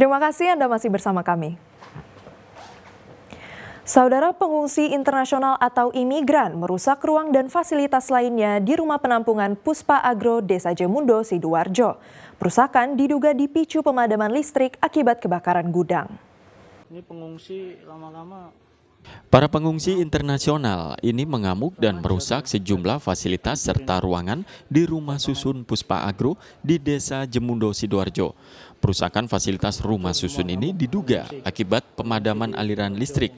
Terima kasih Anda masih bersama kami. Saudara, pengungsi internasional atau imigran merusak ruang dan fasilitas lainnya di rumah penampungan Puspa Agro Desa Jemundo, Sidoarjo. Perusakan diduga dipicu pemadaman listrik akibat kebakaran gudang. Ini pengungsi lama-lama. Para pengungsi internasional ini mengamuk dan merusak sejumlah fasilitas serta ruangan di rumah susun Puspa Agro di Desa Jemundo, Sidoarjo. Perusakan fasilitas rumah susun ini diduga akibat pemadaman aliran listrik.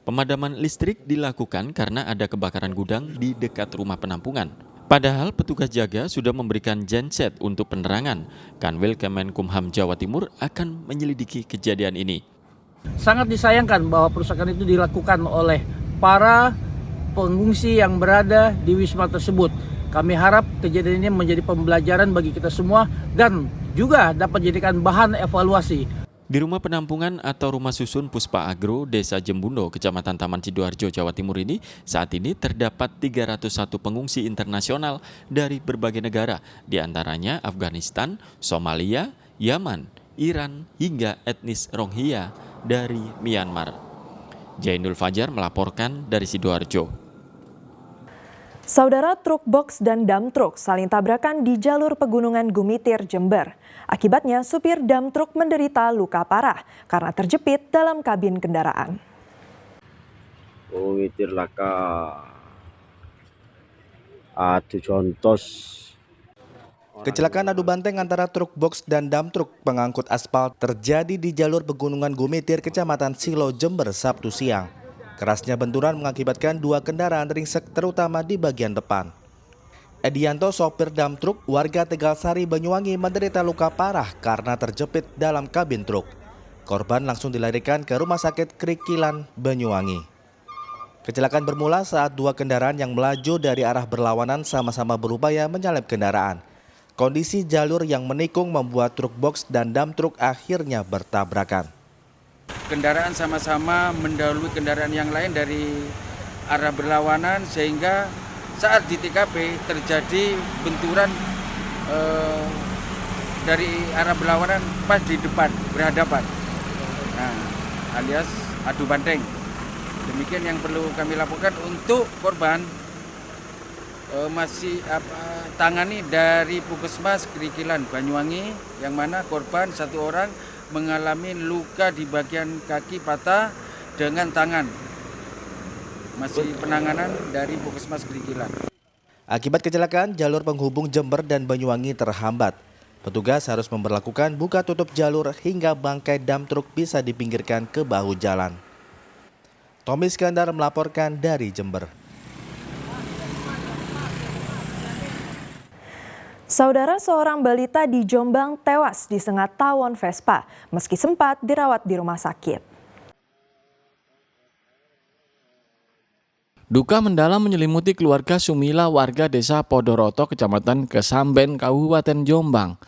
Pemadaman listrik dilakukan karena ada kebakaran gudang di dekat rumah penampungan. Padahal petugas jaga sudah memberikan genset untuk penerangan. Kanwil Kemenkumham Jawa Timur akan menyelidiki kejadian ini. Sangat disayangkan bahwa perusakan itu dilakukan oleh para pengungsi yang berada di wisma tersebut. Kami harap kejadian ini menjadi pembelajaran bagi kita semua dan juga dapat dijadikan bahan evaluasi. Di rumah penampungan atau rumah susun Puspa Agro Desa Jemundo, Kecamatan Taman Sidoarjo, Jawa Timur ini saat ini terdapat 301 pengungsi internasional dari berbagai negara, di antaranya Afghanistan, Somalia, Yaman, Iran, hingga etnis Rohingya dari Myanmar. Jainul Fajar melaporkan dari Sidoarjo. Saudara, truk box dan dam truk saling tabrakan di jalur pegunungan Gumitir, Jember. Akibatnya supir dam truk menderita luka parah karena terjepit dalam kabin kendaraan. Gumitir laka. Adu contos. Kecelakaan adu banteng antara truk box dan dam truk pengangkut aspal terjadi di jalur pegunungan Gumitir, Kecamatan Silo, Jember, Sabtu siang. Kerasnya benturan mengakibatkan dua kendaraan ringsek terutama di bagian depan. Edianto, sopir dam truk warga Tegalsari, Banyuwangi, menderita luka parah karena terjepit dalam kabin truk. Korban langsung dilarikan ke Rumah Sakit Krikilan, Banyuwangi. Kecelakaan bermula saat dua kendaraan yang melaju dari arah berlawanan sama-sama berupaya menyalip kendaraan. Kondisi jalur yang menikung membuat truk box dan dam truk akhirnya bertabrakan. Kendaraan sama-sama mendahului kendaraan yang lain dari arah berlawanan sehingga saat di TKP terjadi benturan dari arah berlawanan pas di depan berhadapan, alias adu banteng. Demikian yang perlu kami laporkan. Untuk korban masih tangani dari Puskesmas Krikilan, Banyuwangi, yang mana korban satu orang mengalami luka di bagian kaki patah dengan tangan. Masih penanganan dari Puskesmas Krikilan. Akibat kecelakaan, jalur penghubung Jember dan Banyuwangi terhambat. Petugas harus memberlakukan buka tutup jalur hingga bangkai dam truk bisa dipinggirkan ke bahu jalan. Tommy Iskandar melaporkan dari Jember. Saudara, seorang balita di Jombang tewas disengat tawon Vespa meski sempat dirawat di rumah sakit. Duka mendalam menyelimuti keluarga Sumila, warga Desa Podoroto, Kecamatan Kesamben, Kabupaten Jombang.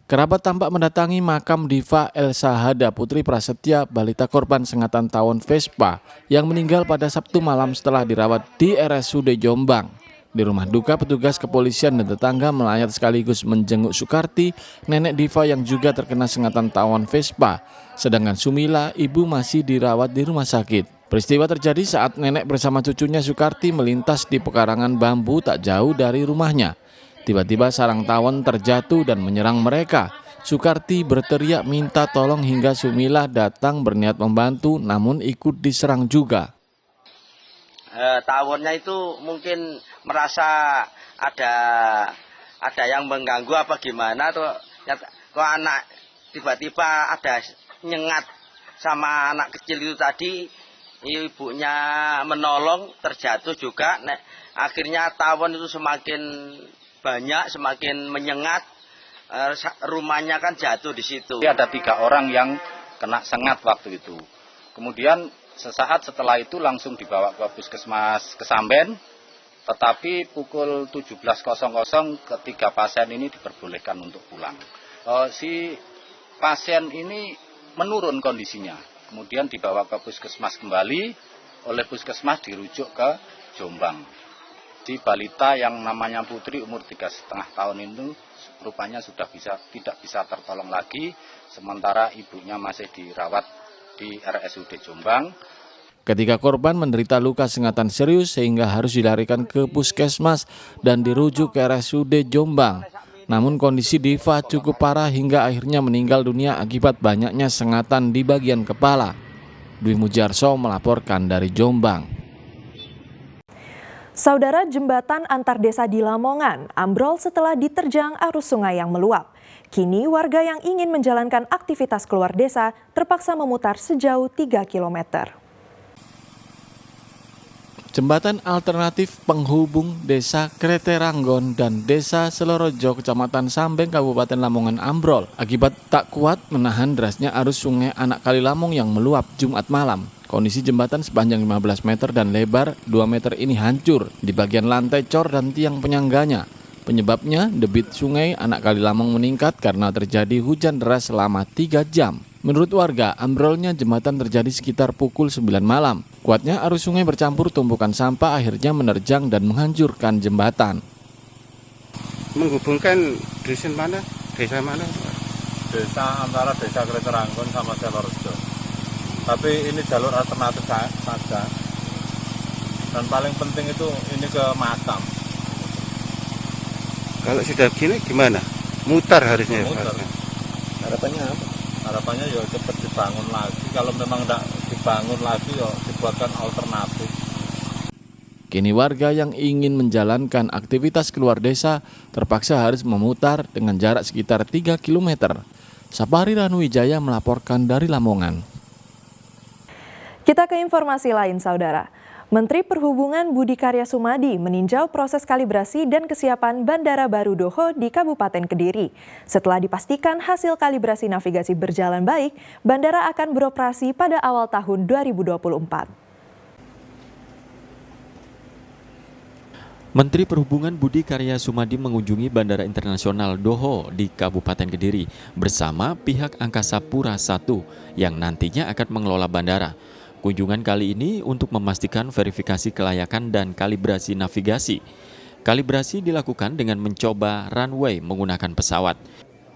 Kerabat tampak mendatangi makam Diva Elsa Hada, putri prasetya balita korban sengatan tawon Vespa yang meninggal pada Sabtu malam setelah dirawat di RSUD Jombang. Di rumah duka, petugas kepolisian dan tetangga melayat sekaligus menjenguk Sukarti, nenek Diva yang juga terkena sengatan tawon Vespa. Sedangkan Sumila, ibu, masih dirawat di rumah sakit. Peristiwa terjadi saat nenek bersama cucunya Sukarti melintas di pekarangan bambu tak jauh dari rumahnya. Tiba-tiba sarang tawon terjatuh dan menyerang mereka. Sukarti berteriak minta tolong hingga Sumila datang berniat membantu, namun ikut diserang juga. Tawonnya itu mungkin merasa ada yang mengganggu apa gimana tuh, kok anak tiba-tiba ada nyengat sama anak kecil itu tadi, ibunya menolong terjatuh juga. Akhirnya tawon itu semakin banyak, semakin menyengat, rumahnya kan jatuh di situ. Ada 3 orang yang kena sengat waktu itu. Kemudian sesaat setelah itu langsung dibawa ke Puskesmas Kesamben, tetapi pukul 17.00 ketiga pasien ini diperbolehkan untuk pulang. Si pasien ini menurun kondisinya, kemudian dibawa ke Puskesmas kembali, oleh Puskesmas dirujuk ke Jombang. Jadi balita yang namanya Putri umur 3,5 tahun itu rupanya sudah tidak bisa tertolong lagi, sementara ibunya masih dirawat di RSUD Jombang. Ketika korban menderita luka sengatan serius sehingga harus dilarikan ke puskesmas dan dirujuk ke RSUD Jombang. Namun kondisi Diva cukup parah hingga akhirnya meninggal dunia akibat banyaknya sengatan di bagian kepala. Dwi Mujarso melaporkan dari Jombang. Saudara, jembatan antar desa di Lamongan ambrol setelah diterjang arus sungai yang meluap. Kini warga yang ingin menjalankan aktivitas keluar desa terpaksa memutar sejauh 3 km. Jembatan alternatif penghubung Desa Kreteranggon dan Desa Selorojo, Kecamatan Sambeng, Kabupaten Lamongan ambrol akibat tak kuat menahan derasnya arus sungai Anak Kali Lamong yang meluap Jumat malam. Kondisi jembatan sepanjang 15 meter dan lebar 2 meter ini hancur di bagian lantai cor dan tiang penyangganya. Penyebabnya debit sungai Anak Kali Lamong meningkat karena terjadi hujan deras selama 3 jam. Menurut warga, ambrolnya jembatan terjadi sekitar pukul 9 malam. Kuatnya arus sungai bercampur tumpukan sampah akhirnya menerjang dan menghancurkan jembatan. Menghubungkan desa mana? Desa mana? Desa antara Desa Kreteranggon sama Selorojo. Tapi ini jalur alternatif saja. Dan paling penting itu ini ke makam. Kalau sudah begini gimana? Mutar harusnya. Mutar. Harapannya apa? Harapannya ya cepat dibangun lagi. Kalau memang tidak dibangun lagi ya dibuatkan alternatif. Kini warga yang ingin menjalankan aktivitas keluar desa terpaksa harus memutar dengan jarak sekitar 3 km. Sapari Ranuwijaya melaporkan dari Lamongan. Kita ke informasi lain, Saudara. Menteri Perhubungan Budi Karya Sumadi meninjau proses kalibrasi dan kesiapan Bandara Baru Doho di Kabupaten Kediri. Setelah dipastikan hasil kalibrasi navigasi berjalan baik, bandara akan beroperasi pada awal tahun 2024. Menteri Perhubungan Budi Karya Sumadi mengunjungi Bandara Internasional Doho di Kabupaten Kediri bersama pihak Angkasa Pura I yang nantinya akan mengelola bandara. Kunjungan kali ini untuk memastikan verifikasi kelayakan dan kalibrasi navigasi. Kalibrasi dilakukan dengan mencoba runway menggunakan pesawat.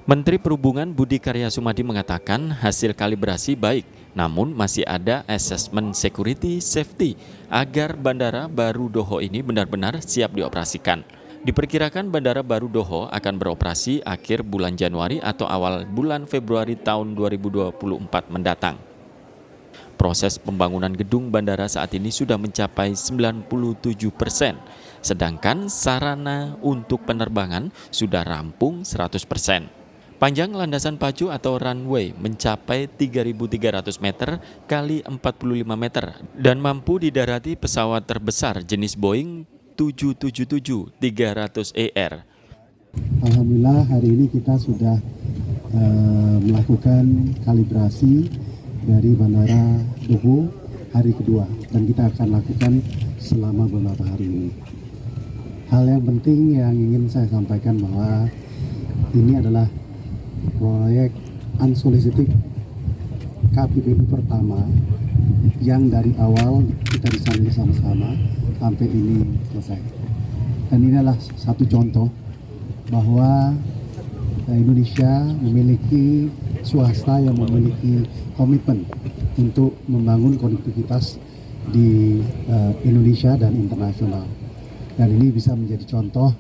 Menteri Perhubungan Budi Karya Sumadi mengatakan hasil kalibrasi baik, namun masih ada asesmen security safety agar Bandara Baru Doho ini benar-benar siap dioperasikan. Diperkirakan Bandara Baru Doho akan beroperasi akhir bulan Januari atau awal bulan Februari tahun 2024 mendatang. Proses pembangunan gedung bandara saat ini sudah mencapai 97%, sedangkan sarana untuk penerbangan sudah rampung 100%. Panjang landasan pacu atau runway mencapai 3.300 meter kali 45 meter dan mampu didarati pesawat terbesar jenis Boeing 777-300ER. Alhamdulillah hari ini kita sudah melakukan kalibrasi dari Bandara Doho hari kedua dan kita akan lakukan selama beberapa hari ini. Hal yang penting yang ingin saya sampaikan bahwa ini adalah proyek unsolicited KPPU pertama yang dari awal kita disanding sama-sama sampai ini selesai. Dan ini adalah satu contoh bahwa Indonesia memiliki swasta yang memiliki komitmen untuk membangun konektivitas di Indonesia dan internasional. Dan ini bisa menjadi contoh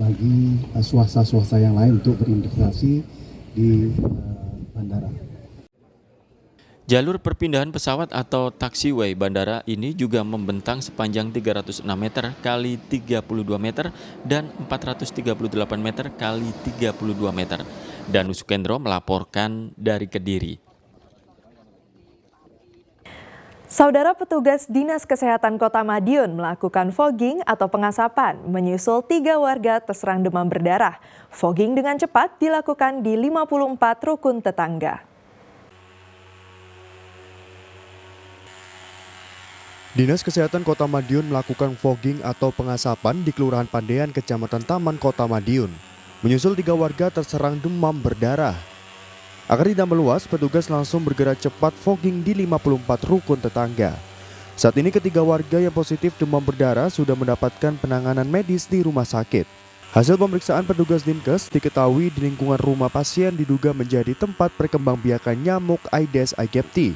bagi swasta-swasta yang lain untuk berinvestasi di bandara. Jalur perpindahan pesawat atau taxiway bandara ini juga membentang sepanjang 306 meter kali 32 meter dan 438 meter kali 32 meter. Danu Sukendro melaporkan dari Kediri. Saudara, petugas Dinas Kesehatan Kota Madiun melakukan fogging atau pengasapan menyusul 3 warga terserang demam berdarah. Fogging dengan cepat dilakukan di 54 rukun tetangga. Dinas Kesehatan Kota Madiun melakukan fogging atau pengasapan di Kelurahan Pandean, Kecamatan Taman Kota Madiun. Menyusul 3 warga terserang demam berdarah. Agar tidak meluas, petugas langsung bergerak cepat fogging di 54 rukun tetangga. Saat ini ketiga warga yang positif demam berdarah sudah mendapatkan penanganan medis di rumah sakit. Hasil pemeriksaan petugas Dinkes diketahui di lingkungan rumah pasien diduga menjadi tempat perkembangbiakan nyamuk Aedes aegypti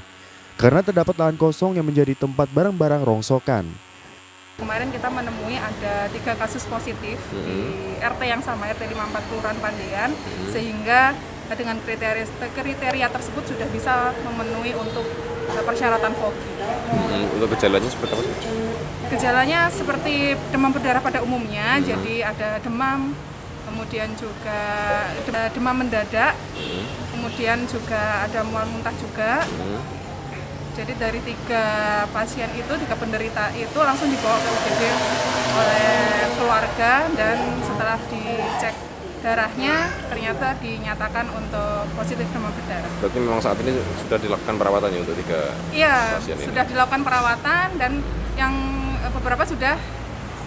karena terdapat lahan kosong yang menjadi tempat barang-barang rongsokan. Kemarin kita menemui ada 3 kasus positif di RT yang sama, RT 54 Kelurahan Pandean, sehingga dengan kriteria tersebut sudah bisa memenuhi untuk persyaratan fogging. Untuk gejalanya seperti apa? Gejalanya seperti demam berdarah pada umumnya, jadi ada demam, kemudian juga demam mendadak, kemudian juga ada mual muntah juga. Jadi dari 3 pasien itu, 3 penderita itu langsung dibawa ke UGD oleh keluarga, dan setelah dicek darahnya ternyata dinyatakan untuk positif demam berdarah. Berarti memang saat ini sudah dilakukan perawatannya untuk 3 pasien ini? Iya, sudah dilakukan perawatan dan yang beberapa sudah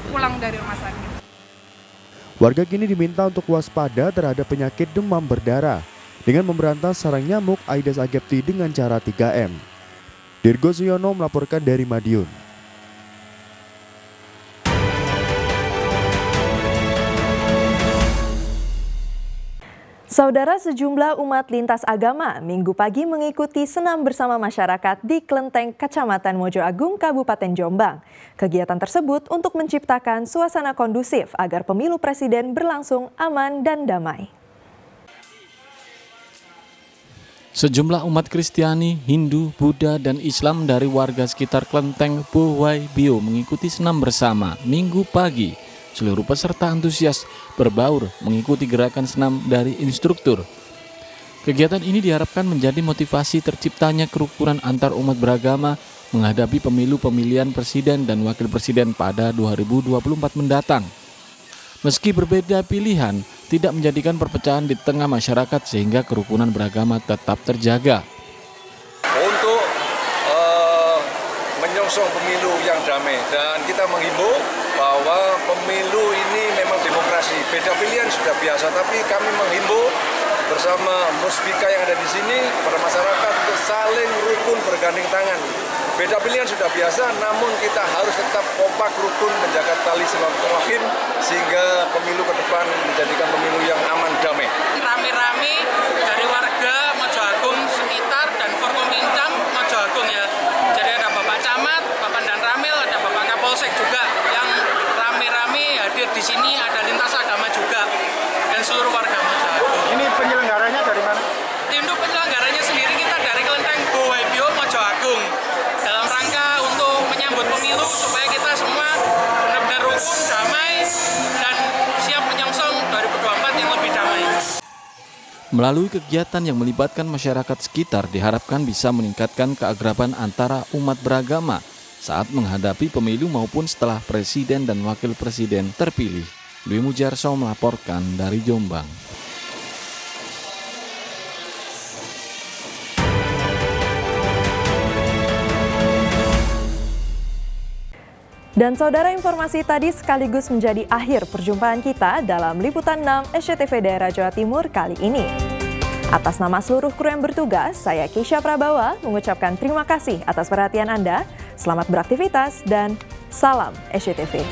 pulang dari rumah sakit. Warga kini diminta untuk waspada terhadap penyakit demam berdarah dengan memberantas sarang nyamuk Aedes aegypti dengan cara 3M. Dirgo Suyono melaporkan dari Madiun. Saudara, sejumlah umat lintas agama Minggu pagi mengikuti senam bersama masyarakat di Klenteng, Kecamatan Mojo Agung, Kabupaten Jombang. Kegiatan tersebut untuk menciptakan suasana kondusif agar pemilu presiden berlangsung aman dan damai. Sejumlah umat Kristiani, Hindu, Buddha, dan Islam dari warga sekitar Klenteng Bohwai Bio mengikuti senam bersama Minggu pagi. Seluruh peserta antusias berbaur mengikuti gerakan senam dari instruktur. Kegiatan ini diharapkan menjadi motivasi terciptanya kerukunan antar umat beragama menghadapi pemilu pemilihan presiden dan wakil presiden pada 2024 mendatang. Meski berbeda pilihan, tidak menjadikan perpecahan di tengah masyarakat sehingga kerukunan beragama tetap terjaga. Untuk menyongsong pemilu yang damai, dan kita menghimbau bahwa pemilu ini memang demokrasi. Beda pilihan sudah biasa, tapi kami menghimbau bersama muspika yang ada di sini kepada masyarakat untuk saling rukun bergandeng tangan. Beda pilihan sudah biasa, namun kita harus tetap kompak rukun menjaga tali silaturahim sehingga pemilu ke depan menjadikan pemilu yang aman damai. Rame-rame dari warga Mojo Agung sekitar dan Forkominjam Mojo Agung ya. Jadi ada Bapak Camat, Bapak Dan Ramil, ada Bapak Kapolsek juga yang rame-rame hadir di sini, ada lintas agama juga dan seluruh warga Mojo Agung. Ini penyelenggaranya dari mana? Untuk penyelenggaranya sendiri kita dari Klenteng Bohwai Bio Mojo Agung. Dalam rangka untuk menyambut pemilu supaya kita semua benar-benar rukun, damai, dan siap menyongsong 2024 yang lebih damai. Melalui kegiatan yang melibatkan masyarakat sekitar diharapkan bisa meningkatkan keakraban antara umat beragama saat menghadapi pemilu maupun setelah presiden dan wakil presiden terpilih. Dwi Mujarso melaporkan dari Jombang. Dan saudara, informasi tadi sekaligus menjadi akhir perjumpaan kita dalam Liputan 6 SCTV Daerah Jawa Timur kali ini. Atas nama seluruh kru yang bertugas, saya Keisha Prabawa mengucapkan terima kasih atas perhatian Anda. Selamat beraktivitas dan salam SCTV.